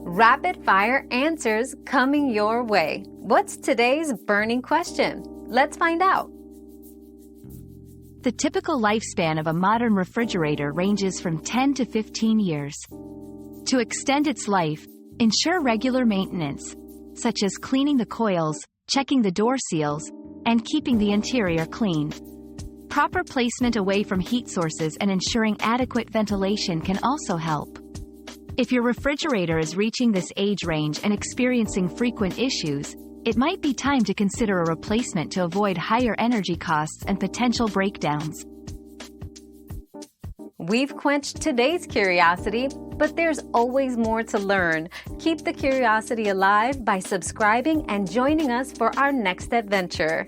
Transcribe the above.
Rapid fire answers coming your way. What's today's burning question? Let's find out. The typical lifespan of a modern refrigerator ranges from 10 to 15 years. To extend its life, ensure regular maintenance, such as cleaning the coils, checking the door seals, and keeping the interior clean. Proper placement away from heat sources and ensuring adequate ventilation can also help. If your refrigerator is reaching this age range and experiencing frequent issues, it might be time to consider a replacement to avoid higher energy costs and potential breakdowns. We've quenched today's curiosity, but there's always more to learn. Keep the curiosity alive by subscribing and joining us for our next adventure.